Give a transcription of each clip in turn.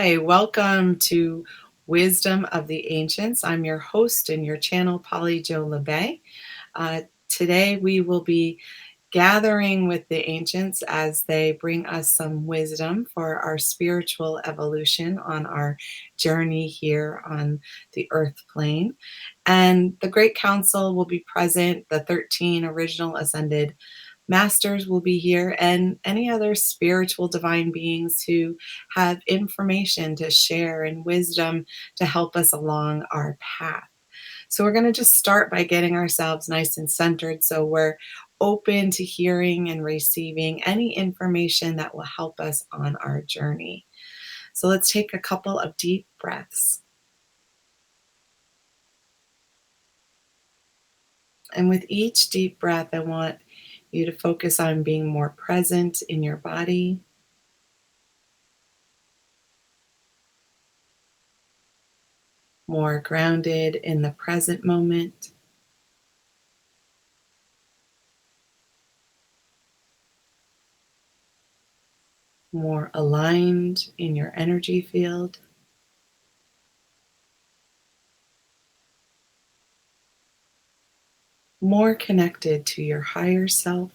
Hi, welcome to Wisdom of the Ancients. I'm your host and your channel, Polly Jo Labbe. Today we will be gathering with the ancients as they bring us some wisdom for our spiritual evolution on our journey here on the earth plane. And the Great Council will be present, the 13 original ascended masters will be here, and any other spiritual divine beings who have information to share and wisdom to help us along our path. So, we're going to just start by getting ourselves nice and centered so we're open to hearing and receiving any information that will help us on our journey. So, let's take a couple of deep breaths. And with each deep breath, I want you to focus on being more present in your body, more grounded in the present moment, more aligned in your energy field, more connected to your higher self,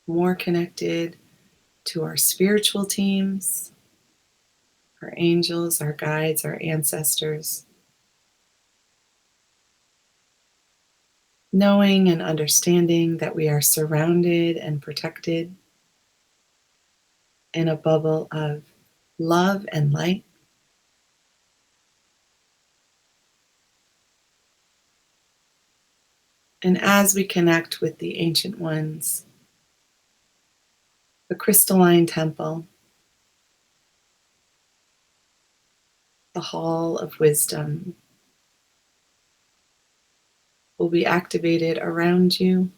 more connected to our spiritual teams, our angels, our guides, our ancestors, knowing and understanding that we are surrounded and protected in a bubble of love and light. And as we connect with the ancient ones, the crystalline temple, the hall of wisdom will be activated around you.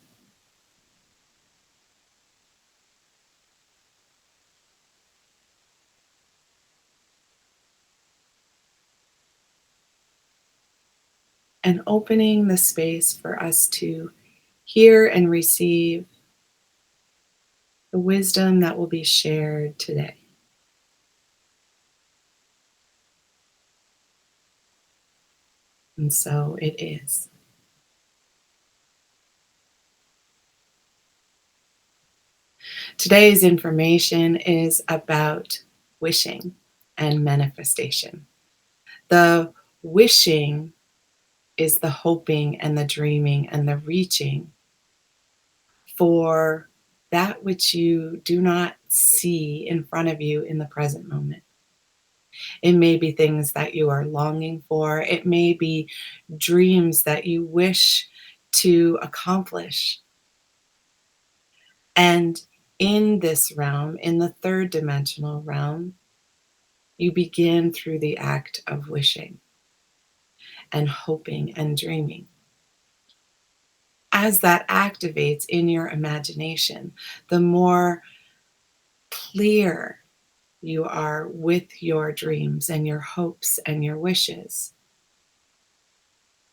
And opening the space for us to hear and receive the wisdom that will be shared today. And so it is. Today's information is about wishing and manifestation. The wishing is the hoping and the dreaming and the reaching for that which you do not see in front of you in the present moment. It may be things that you are longing for. It may be dreams that you wish to accomplish. And in this realm, in the third dimensional realm, you begin through the act of wishing and hoping and dreaming. As that activates in your imagination, the more clear you are with your dreams and your hopes and your wishes,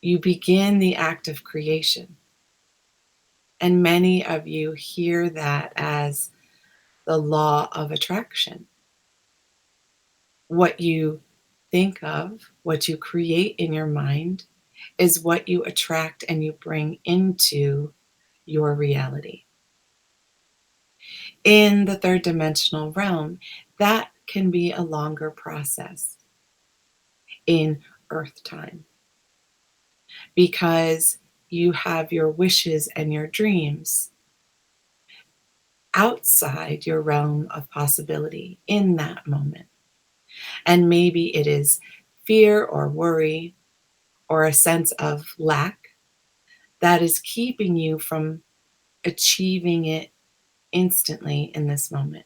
you begin the act of creation. And many of you hear that as the law of attraction. What you think of, what you create in your mind, is what you attract and you bring into your reality. In the third dimensional realm, that can be a longer process in earth time because you have your wishes and your dreams outside your realm of possibility in that moment. And maybe it is fear or worry or a sense of lack that is keeping you from achieving it instantly in this moment.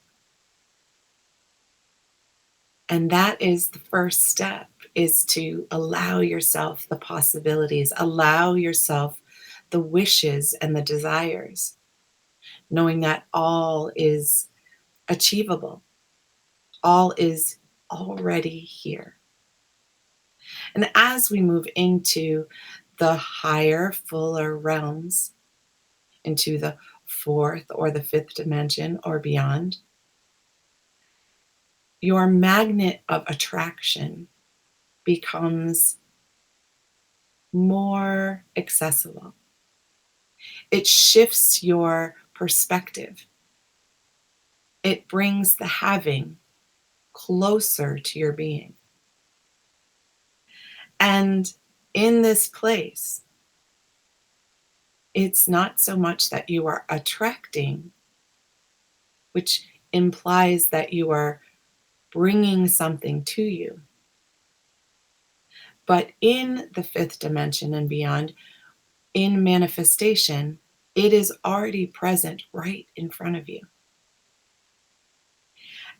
And that is the first step, is to allow yourself the possibilities, allow yourself the wishes and the desires, knowing that all is achievable, all is already here. And as we move into the higher, fuller realms, into the fourth or the fifth dimension or beyond, your magnet of attraction becomes more accessible. It shifts your perspective. It brings the having closer to your being. And in this place, it's not so much that you are attracting, which implies that you are bringing something to you. But in the fifth dimension and beyond, in manifestation, it is already present right in front of you.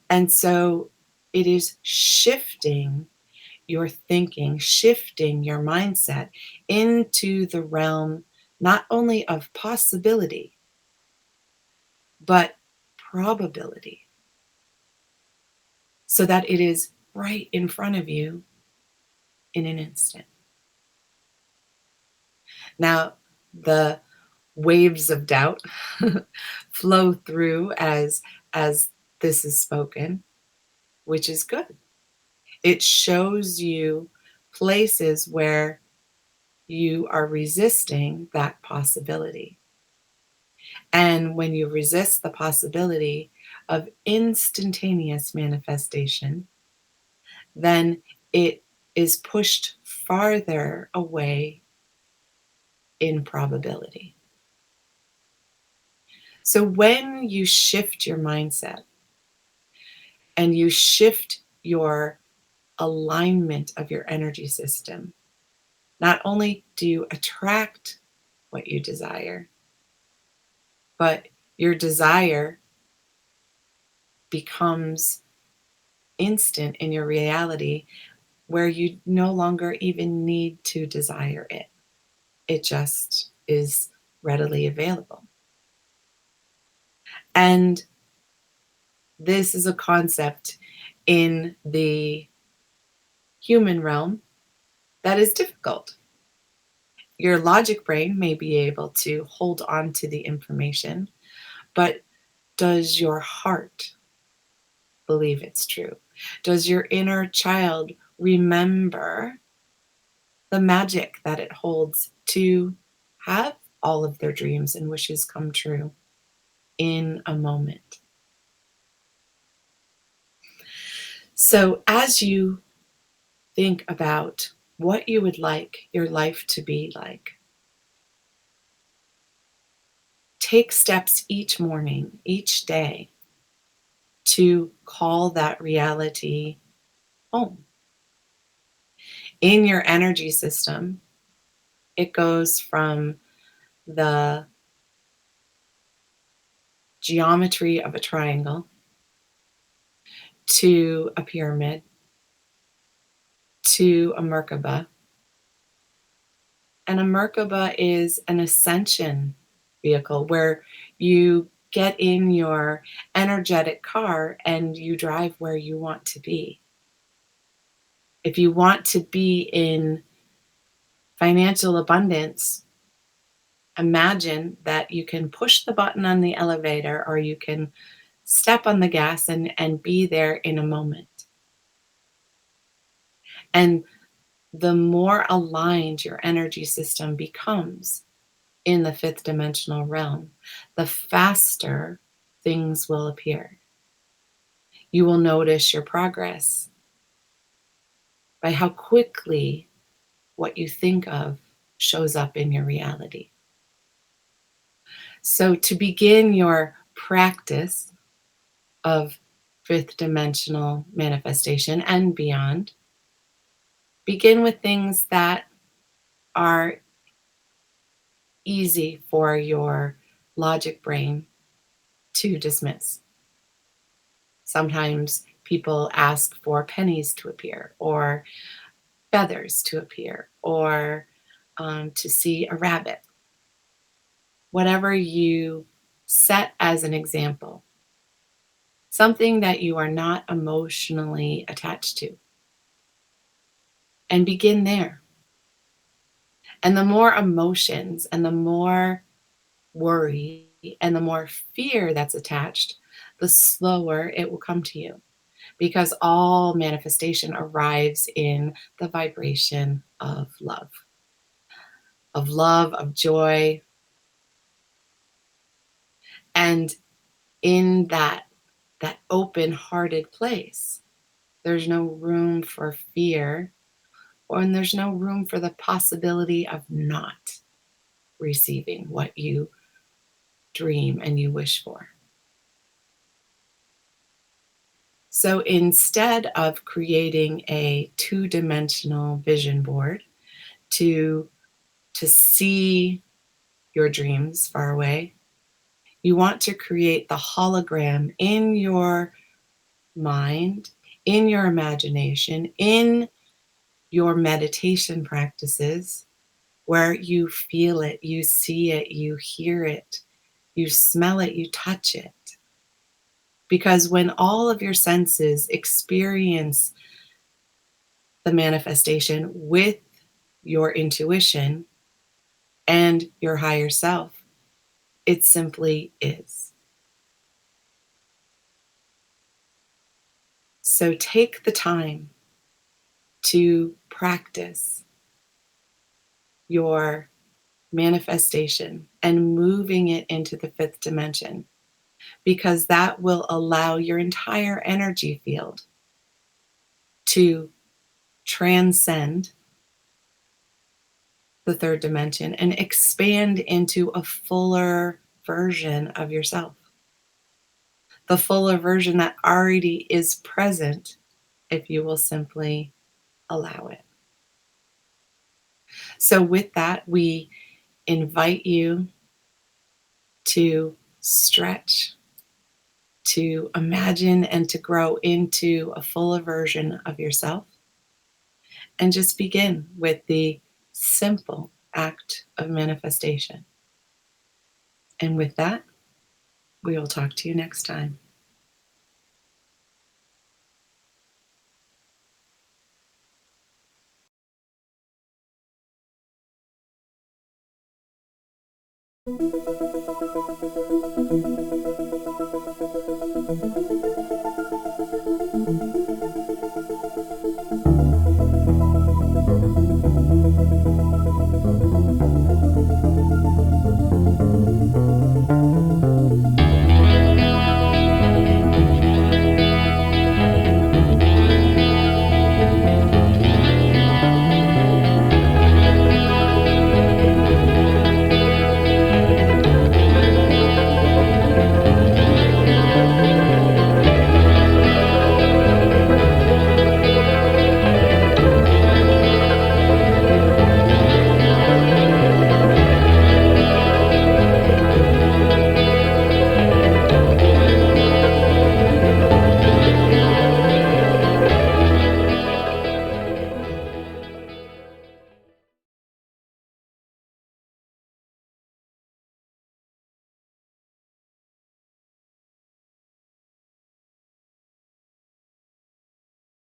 And so it is shifting your thinking, shifting your mindset into the realm not only of possibility, but probability, so that it is right in front of you in an instant. Now, the waves of doubt flow through as this is spoken, which is good. It shows you places where you are resisting that possibility. And when you resist the possibility of instantaneous manifestation, then it is pushed farther away in probability. So when you shift your mindset and you shift your alignment of your energy system, not only do you attract what you desire, but your desire becomes instant in your reality where you no longer even need to desire it. It just is readily available. And this is a concept in the human realm that is difficult. Your logic brain may be able to hold on to the information, but does your heart believe it's true? Does your inner child remember the magic that it holds to have all of their dreams and wishes come true in a moment? So, as you think about what you would like your life to be like, take steps each morning, each day, to call that reality home. In your energy system, it goes from the geometry of a triangle to a pyramid to a Merkaba. And a Merkaba is an ascension vehicle where you get in your energetic car and you drive where you want to be. If you want to be in financial abundance, imagine that you can push the button on the elevator or you can step on the gas and be there in a moment. And the more aligned your energy system becomes in the fifth dimensional realm, the faster things will appear. You will notice your progress by how quickly what you think of shows up in your reality. So, to begin your practice of fifth dimensional manifestation and beyond, begin with things that are easy for your logic brain to dismiss. Sometimes people ask for pennies to appear, or feathers to appear, or to see a rabbit. Whatever you set as an example, something that you are not emotionally attached to, and begin there. And the more emotions and the more worry and the more fear that's attached, the slower it will come to you, because all manifestation arrives in the vibration of love, of joy. And in that open-hearted place, there's no room for fear, and there's no room for the possibility of not receiving what you dream and you wish for. So instead of creating a two-dimensional vision board to see your dreams far away, you want to create the hologram in your mind, in your imagination, in your meditation practices, where you feel it, you see it, you hear it, you smell it, you touch it. Because when all of your senses experience the manifestation with your intuition and your higher self, it simply is. So take the time to practice your manifestation and moving it into the fifth dimension, because that will allow your entire energy field to transcend the third dimension and expand into a fuller version of yourself. The fuller version that already is present if you will simply allow it. So, with that, we invite you to stretch, to imagine, and to grow into a fuller version of yourself. And just begin with the simple act of manifestation. And with that, we will talk to you next time.